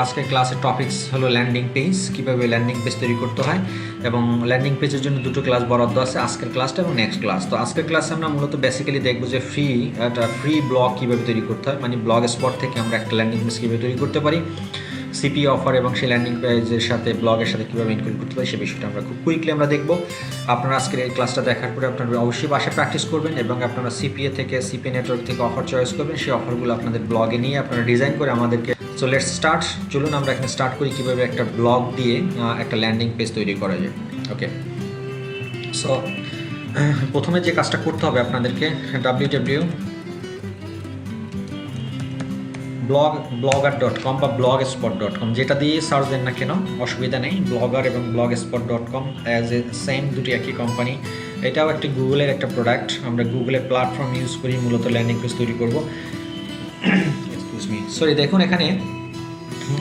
আজকের ক্লাসের টপিকস হলো ল্যান্ডিং পেজ, কীভাবে ল্যান্ডিং পেজ তৈরি করতে হয়, এবং ল্যান্ডিং পেজের জন্য দুটো ক্লাস বরাদ্দ আছে, আজকের ক্লাসটা এবং নেক্সট ক্লাস। তো আজকের ক্লাসে আমরা মূলত বেসিক্যালি দেখবো যে একটা ফ্রি ব্লগ কীভাবে তৈরি করতে হয়, মানে ব্লগ স্পট থেকে আমরা একটা ল্যান্ডিং পেজ কীভাবে তৈরি করতে পারি, সিপি অফার এবং সেই ল্যান্ডিং পেজের সাথে ব্লগের সাথে কীভাবে ইনক্লুড করতে পারি, সেই বিষয়টা আমরা খুব কুইকলি আমরা দেখবো। আপনারা আজকের এই ক্লাসটা দেখার পরে আপনারা অবশ্যই বাসায় প্র্যাকটিস করবেন এবং আপনারা সিপিএ থেকে সিপি নেটওয়ার্ক থেকে অফার চয়েস করবেন, সেই অফারগুলো আপনাদের ব্লগে নিয়ে আপনারা ডিজাইন করে আমাদেরকে। সো লেটস স্টার্ট, চলুন আমরা এখানে স্টার্ট করি কীভাবে একটা ব্লগ দিয়ে একটা ল্যান্ডিং পেজ তৈরি করা যায়। ওকে, সো প্রথমে যে কাজটা করতে হবে আপনাদেরকে blogger.com বা blogspot.com যেটা দিয়ে সার্চ দেন না কেন অসুবিধা নেই। ব্লগার এবং blogspot.com অ্যাজ এ সেম, দুটি একই কোম্পানি। এটাও একটা গুগলের একটা প্রোডাক্ট। আমরা গুগলের প্ল্যাটফর্ম ইউজ করি মূলত ল্যান্ডিং পেজ তৈরি করব। এক্সকিউজ মি, সরি, দেখুন এখানে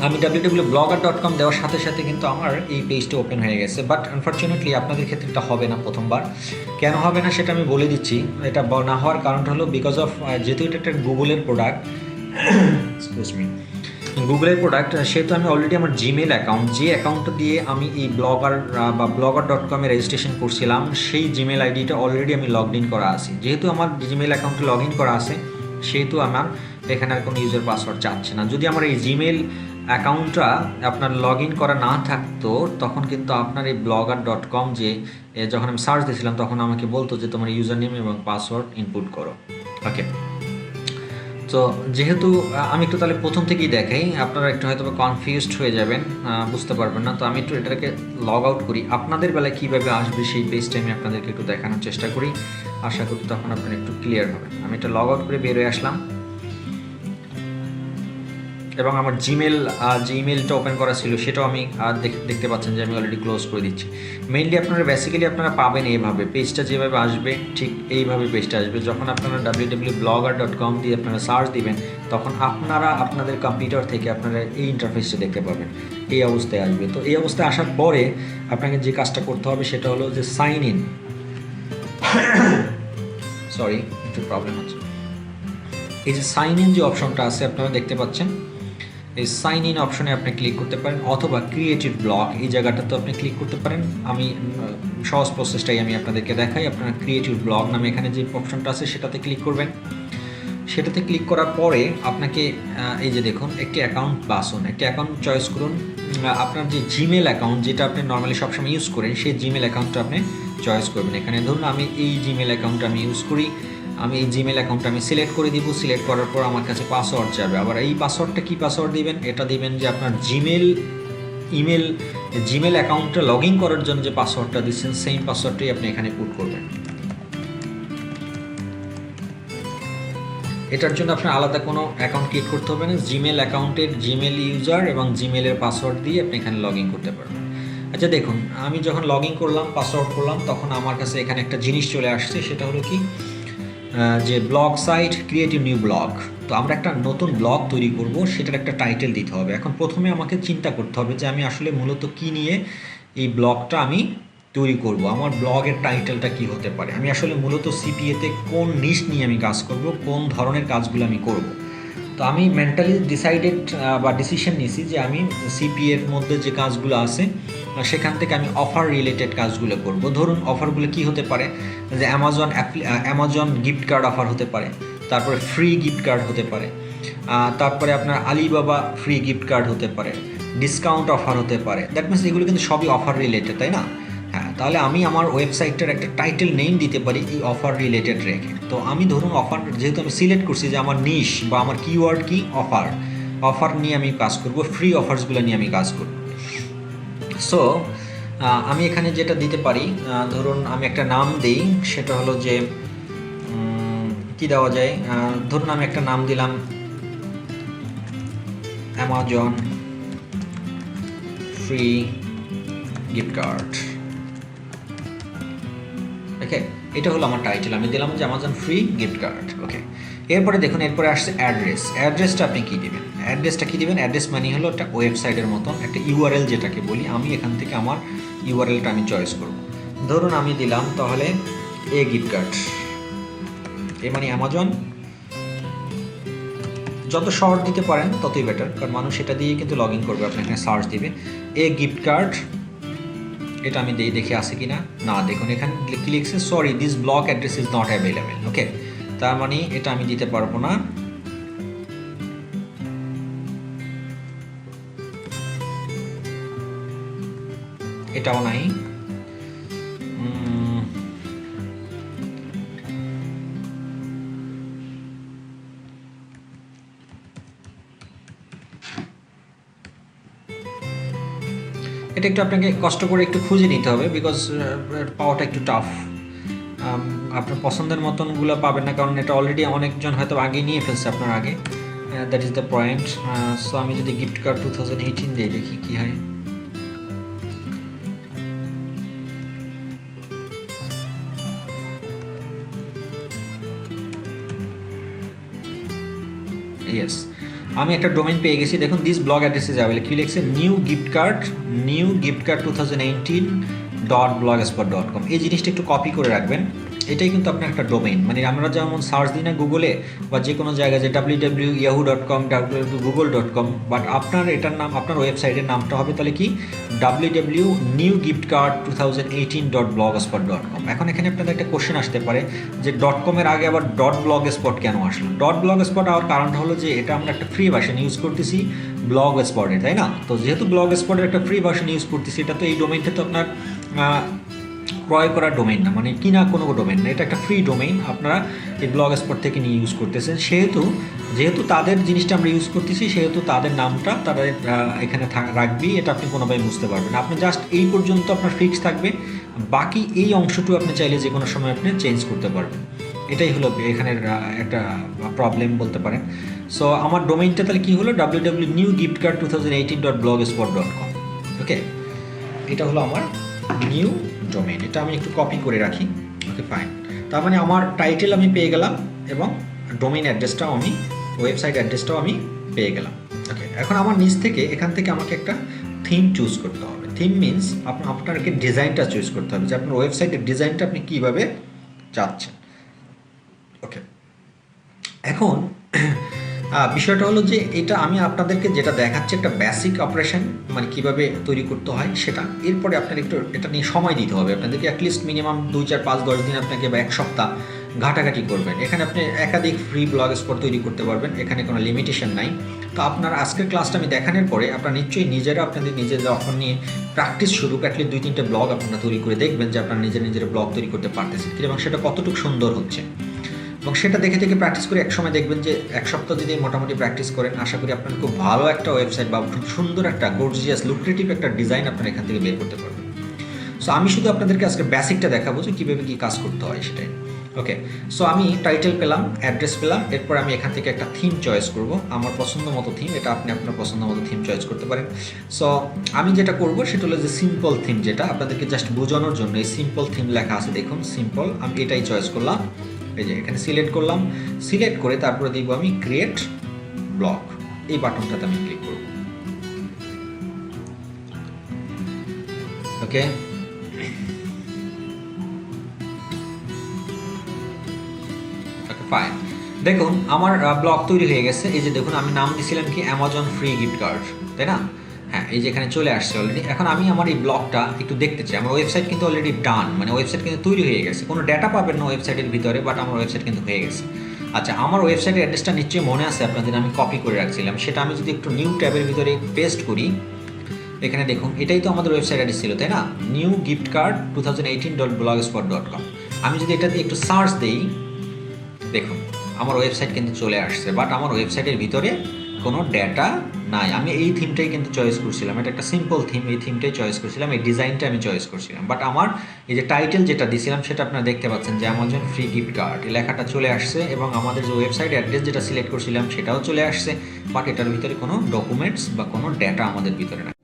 আমি www.blogger.com দেওয়ার সাথে সাথে কিন্তু আমার এই পেজটা ওপেন হয়ে গেছে, বাট আনফর্চুনেটলি আপনাদের ক্ষেত্রে এটা হবে না প্রথমবার। কেন হবে না সেটা আমি বলে দিচ্ছি। এটা না হওয়ার কারণটা হলো বিকজ অফ যেহেতু এটা একটা গুগলের প্রোডাক্ট, গুগলের প্রোডাক্ট, সেহেতু আমি অলরেডি আমার জিমেল অ্যাকাউন্ট, যে অ্যাকাউন্টটা দিয়ে আমি এই blogger.com রেজিস্ট্রেশন করছিলাম, সেই জিমেল আইডিটা অলরেডি আমি লগ ইন করা আছি। যেহেতু আমার জিমেল অ্যাকাউন্টে লগ ইন করা আছে, সেহেতু আমার এখানে আর কোনো ইউজার পাসওয়ার্ড চাচ্ছে না। যদি আমার এই জিমেল অ্যাকাউন্টটা আপনার লগ ইন করা না থাকতো, তখন কিন্তু আপনার এই blogger.com যে যখন আমি সার্চ দিয়েছিলাম তখন আমাকে বলতো যে তোমার ইউজার নেম এবং পাসওয়ার্ড ইনপুট করো। ওকে, তো যেহেতু আমি একটু তাহলে প্রথম থেকেই দেখাই, আপনারা একটু হয়তো কনফিউজড হয়ে যাবেন, বুঝতে পারবেন না। তো আমি একটু এটাকে লগ আউট করি, আপনাদের বেলায় কীভাবে আসবে সেই পেজটা আমি আপনাদেরকে একটু দেখানোর চেষ্টা করি। আশা করি তখন আপনারা একটু ক্লিয়ার হবেন। আমি এটা লগ আউট করে বের হয়ে আসলাম এবং আমার যে ইমেলটা ওপেন করা ছিল সেটাও আমি দেখতে পাচ্ছেন যে আমি অলরেডি ক্লোজ করে দিচ্ছি। মেইনলি আপনারা পাবেন এইভাবে, পেজটা যেভাবে আসবে ঠিক এইভাবে পেজটা আসবে। যখন আপনারা www.blogger.com দিয়ে আপনারা সার্চ দিবেন, তখন আপনারা আপনাদের কম্পিউটার থেকে আপনারা এই ইন্টারফেসটা দেখতে পাবেন, এই অবস্থায় আসবে। তো এই অবস্থায় আসার পরে আপনাকে যে কাজটা করতে হবে সেটা হলো যে সাইন ইন। সরি, একটু প্রবলেম হচ্ছে। এই যে সাইন ইন যে অপশনটা আছে আপনারা দেখতে পাচ্ছেন, এই সাইন ইন অপশনে আপনি ক্লিক করতে পারেন, অথবা ক্রিয়েটিভ ব্লগ এই জায়গাটাতে আপনি ক্লিক করতে পারেন। আমি সহজ প্রসেসটাই আমি আপনাদেরকে দেখাই। আপনারা ক্রিয়েটিভ ব্লগ নামে এখানে যে অপশনটা আছে সেটাতে ক্লিক করবেন। সেটাতে ক্লিক করার পরে আপনাকে এই যে দেখুন একটি অ্যাকাউন্ট বাছুন, একটি অ্যাকাউন্ট চয়েস করুন। আপনার যে জিমেল অ্যাকাউন্ট যেটা আপনি নর্মালি সবসময় ইউজ করেন, সেই জিমেল অ্যাকাউন্টটা আপনি চয়েস করবেন। এখানে ধরুন আমি এই জিমেল অ্যাকাউন্টটা আমি ইউজ করি, আমি এই জিমেল অ্যাকাউন্টটা আমি সিলেক্ট করে দিব। সিলেক্ট করার পর আমার কাছে পাসওয়ার্ড যাবে। আবার এই পাসওয়ার্ডটা কী পাসওয়ার্ড দিবেন, এটা দিবেন যে আপনার জিমেল অ্যাকাউন্টটা লগ ইন করার জন্য যে পাসওয়ার্ডটা দিচ্ছেন, সেই পাসওয়ার্ডটাই আপনি এখানে পুট করবেন। এটার জন্য আপনার আলাদা কোনো অ্যাকাউন্ট ক্রিয়েট করতে হবে না। জিমেল অ্যাকাউন্টের জিমেল ইউজার এবং জিমেলের পাসওয়ার্ড দিয়ে আপনি এখানে লগ ইন করতে পারবেন। আচ্ছা দেখুন, আমি যখন লগ ইন করলাম, পাসওয়ার্ড করলাম, তখন আমার কাছে এখানে একটা জিনিস চলে আসছে, সেটা হলো কি যে blog site creative new blog. তো আমরা একটা নতুন ব্লগ তৈরি করব, সেটার একটা টাইটেল দিতে হবে। এখন প্রথমে আমাকে চিন্তা করতে হবে যে আমি আসলে মূলত কী নিয়ে এই ব্লগটা আমি তৈরি করব, আমার ব্লগের টাইটেলটা কি হতে পারে, আমি আসলে মূলত সিপিএতে কোন নিশ নিয়ে আমি কাজ করব, কোন ধরনের কাজগুলো আমি করব। তো আমি মেন্টালি ডিসিশন নিয়েছি যে আমি সিপিএর মধ্যে যে কাজগুলো আছে সেখান থেকে আমি অফার রিলেটেড কাজগুলো করব। ধরুন অফারগুলো কি হতে পারে, যে অ্যামাজন গিফট কার্ড অফার হতে পারে, তারপরে ফ্রি গিফট কার্ড হতে পারে, তারপরে আপনার আলিবাবা ফ্রি গিফট কার্ড হতে পারে, ডিসকাউন্ট অফার হতে পারে। দ্যাট মিনস এগুলো কিন্তু সবই অফার রিলেটেড, তাই না? হ্যাঁ, তাহলে আমি আমার ওয়েবসাইটটার একটা টাইটেল নেম দিতে পারি এই অফার রিলেটেড রেখে। তো আমি ধরুন অফার, যেহেতু আমি সিলেক্ট করছি যে আমার নিশ বা আমার কিওয়ার্ড কি অফার নিয়ে আমি কাজ করব, ফ্রি অফার্সগুলো নিয়ে আমি কাজ করব। সো আমি এখানে যেটা দিতে পারি, ধরুন আমি একটা নাম দিই, সেটা হলো যে কি দেওয়া যায়, ধরুন আমি একটা নাম দিলাম অ্যামাজন ফ্রি গিফট কার্ড। ওকে, এটা হলো আমার টাইটেল, আমি দিলাম যে অ্যামাজন ফ্রি গিফট কার্ড। ওকে, এরপরে দেখুন, এরপরে আসছে অ্যাড্রেসটা আপনি কী দেবেন। অ্যাড্রেস মানে হলো একটা ওয়েবসাইটের মতন একটা ইউআরএল যেটাকে বলি। আমি এখান থেকে আমার ইউআরএলটা আমি চয়েস করব। ধরুন আমি দিলাম তাহলে এ গিফট কার্ড, এ মানে অ্যামাজন যত শর্ট দিতে পারেন ততই বেটার, কারণ মানুষ এটা দিয়েই কিন্তু লগ ইন করবে। আপনি এখানে সার্চ দিবে এ গিফট কার্ড, এটা আমি দেখে আসে কি না। না, দেখুন এখানে কি লিখছে, sorry this block address is not available. Okay, তার মানে এটা আমি দিতে পারবো না। এটাও নাই। এটা একটু আপনাকে কষ্ট করে একটু খুঁজে নিতে হবে, বিকজ পাওয়াটা একটু টাফ। আপনার পছন্দের মতনগুলো পাবেন না, কারণ এটা অলরেডি অনেকজন হয়তো আগে নিয়ে ফেলছে আপনার আগে। That is the point. So আমি যদি গিফট কার্ড 2018 দিয়ে দেখি কী হয়। ইয়েস, আমি একটা ডোমেইন পেয়ে গেছি। দেখুন this blog address is available. কি লিখছে, নিউ গিফট কার্ড 2018.blogspot.com। এই জিনিসটা একটু কপি করে রাখবেন। এটাই কিন্তু আপনার একটা ডোমেইন, মানে আমরা যেমন সার্চ দিই না গুগলে বা যে কোনো জায়গায়, যে www.yahoo.com www.google.com, বাট আপনার এটার নাম, আপনার ওয়েবসাইটের নামটা হবে তাহলে কি www.newgiftcard2018.blogspot.com। এখন এখানে আপনাদের একটা কোশ্চেন আসতে পারে যে .com-এর আগে আবার .blogspot কেন আসলো। .blogspot হওয়ার কারণটা হলো যে এটা আমরা একটা ফ্রি ভার্সন ইউজ করতেছি ব্লগস্পটের, তাই না? তো যেহেতু ব্লগস্পটের একটা ফ্রি ভার্সন ইউজ করতেছি, এটা তো এই ডোমেইনটা তো আপনার ক্রয় করা ডোমেইন না, মানে কিনা কোনো ডোমেইন না, এটা একটা ফ্রি ডোমেইন আপনারা এই ব্লগস্পট থেকে নিয়ে ইউজ করতেছেন। যেহেতু তাদের জিনিসটা আমরা ইউজ করতেছি, সেহেতু তাদের নামটা তারা এখানে রাখবেই, এটা আপনি কোনোভাবে বুঝতে পারবেন। আপনি জাস্ট এই পর্যন্ত আপনার ফিক্স থাকবে, বাকি এই অংশটু আপনি চাইলে যে কোনো সময় আপনি চেঞ্জ করতে পারবেন। এটাই হলো এখানের একটা প্রবলেম বলতে পারেন। সো আমার ডোমেইনটা তাহলে কী হলো, www.newgiftcard2018.blogspot.com। ওকে, এটা হলো আমার নিউ ডোমেইন। এটা আমি একটু কপি করে রাখি। ওকে ফাইন, তার মানে আমার টাইটেল আমি পেয়ে গেলাম এবং ডোমেইন অ্যাড্রেসটাও আমি, ওয়েবসাইট অ্যাড্রেসটাও আমি পেয়ে গেলাম। ওকে, এখন আমার নিচ থেকে এখান থেকে আমাকে একটা থিম চুজ করতে হবে। থিম মিনস আপনাকে ডিজাইনটা চুজ করতে হবে যে আপনার ওয়েবসাইটের ডিজাইনটা আপনি কীভাবে চাচ্ছেন। ওকে, এখন বিষয়টা হলো যে এটা আমি আপনাদেরকে যেটা দেখাচ্ছি একটা বেসিক অপারেশন, মানে কীভাবে তৈরি করতে হয় সেটা। এরপরে আপনার একটু এটা নিয়ে সময় দিতে হবে আপনাদেরকে, অ্যাটলিস্ট মিনিমাম 2, 4, 5, 10 দিন আপনাকে, বা 1 সপ্তাহ ঘাটাঘাটি করবেন। এখানে আপনি একাধিক ফ্রি ব্লগ স্পট তৈরি করতে পারবেন, এখানে কোনো লিমিটেশন নাই। তো আপনার আজকের ক্লাসটা আমি দেখানোর পরে আপনারা নিশ্চয়ই নিজেরা আপনাদের নিজেদের অফার নিয়ে প্র্যাকটিস শুরু, অ্যাটলিস্ট 2-3টে ব্লগ আপনারা তৈরি করে দেখবেন যে আপনারা নিজের ব্লগ তৈরি করতে পারতেছেন এবং সেটা কতটুকু সুন্দর হচ্ছে। এবং সেটা দেখে প্র্যাকটিস করে এক সময় দেখবেন যে 1 সপ্তাহ যদি মোটামুটি প্র্যাকটিস করেন, আশা করি আপনার খুব ভালো একটা ওয়েবসাইট বা খুব সুন্দর একটা গর্জিয়াস লুক্রেটিভ একটা ডিজাইন আপনারা এখান থেকে বের করতে পারবেন। সো আমি শুধু আপনাদেরকে আজকে বেসিকটা দেখাবো যে কীভাবে কী কাজ করতে হয় সেটাই। ওকে, সো আমি টাইটেল পেলাম, অ্যাড্রেস পেলাম, এরপর আমি এখান থেকে একটা থিম চয়েস করব, আমার পছন্দ মতো থিম। এটা আপনি আপনার পছন্দ মতো থিম চয়েস করতে পারেন। সো আমি যেটা করব সেটা হলো যে সিম্পল থিম, যেটা আপনাদেরকে জাস্ট বোঝানোর জন্য এই সিম্পল থিম লেখা আছে, দেখুন সিম্পল, আমি এটাই চয়েস করলাম। এই যে এখানে সিলেক্ট করলাম, সিলেক্ট করে তারপরে দিব আমি ক্রিয়েট ব্লগ, এই বাটনটাতে আমি ক্লিক করব। ওকে, ফাইন, দেখুন আমার ব্লগ তৈরি হয়ে গেছে। এই যে দেখুন আমি নাম দিয়েছিলাম কি অ্যামাজন ফ্রি গিফট কার্ড, তাই না? হ্যাঁ, এই যে এখানে চলে আসছে অলরেডি। এখন আমি আমার এই ব্লগটা একটু দেখতে চাই। আমার ওয়েবসাইট কিন্তু অলরেডি ডান, মানে ওয়েবসাইট কিন্তু তৈরি হয়ে গেছে। কোনো ডেটা পাবেন না ওয়েবসাইটের ভিতরে, বাট আমার ওয়েবসাইট কিন্তু হয়ে গেছে। আচ্ছা, আমার ওয়েবসাইটের অ্যাড্রেসটা নিশ্চয়ই মনে আছে আপনাদের, আমি কপি করে রাখছিলাম। সেটা আমি যদি একটু নিউ ট্যাবের ভিতরে পেস্ট করি, এখানে দেখুন এটাই তো আমাদের ওয়েবসাইট অ্যাড্রেস ছিল, তাই না? New gift card 2018.blogspot.com। আমি যদি এটা দিয়ে একটু সার্চ দিই, দেখুন আমার ওয়েবসাইট কিন্তু চলে আসছে, বাট আমার ওয়েবসাইটের ভিতরে কোনো ডেটা নাই। আমি এই থিমটাই কিন্তু চয়েস করছিলাম, এটা একটা সিম্পল থিম, এই থিমটাই চয়েস করছিলাম, এই ডিজাইনটা আমি চয়েস করছিলাম। বাট আমার এই যে টাইটেল যেটা দিয়েছিলাম সেটা আপনারা দেখতে পাচ্ছেন যে অ্যামাজন ফ্রি গিফট কার্ড, এই লেখাটা চলে আসছে এবং আমাদের যে ওয়েবসাইট অ্যাড্রেস যেটা সিলেক্ট করছিলাম সেটাও চলে আসছে, বাট এটার ভিতরে কোনো ডকুমেন্টস বা কোনো ডেটা আমাদের ভিতরে নাই।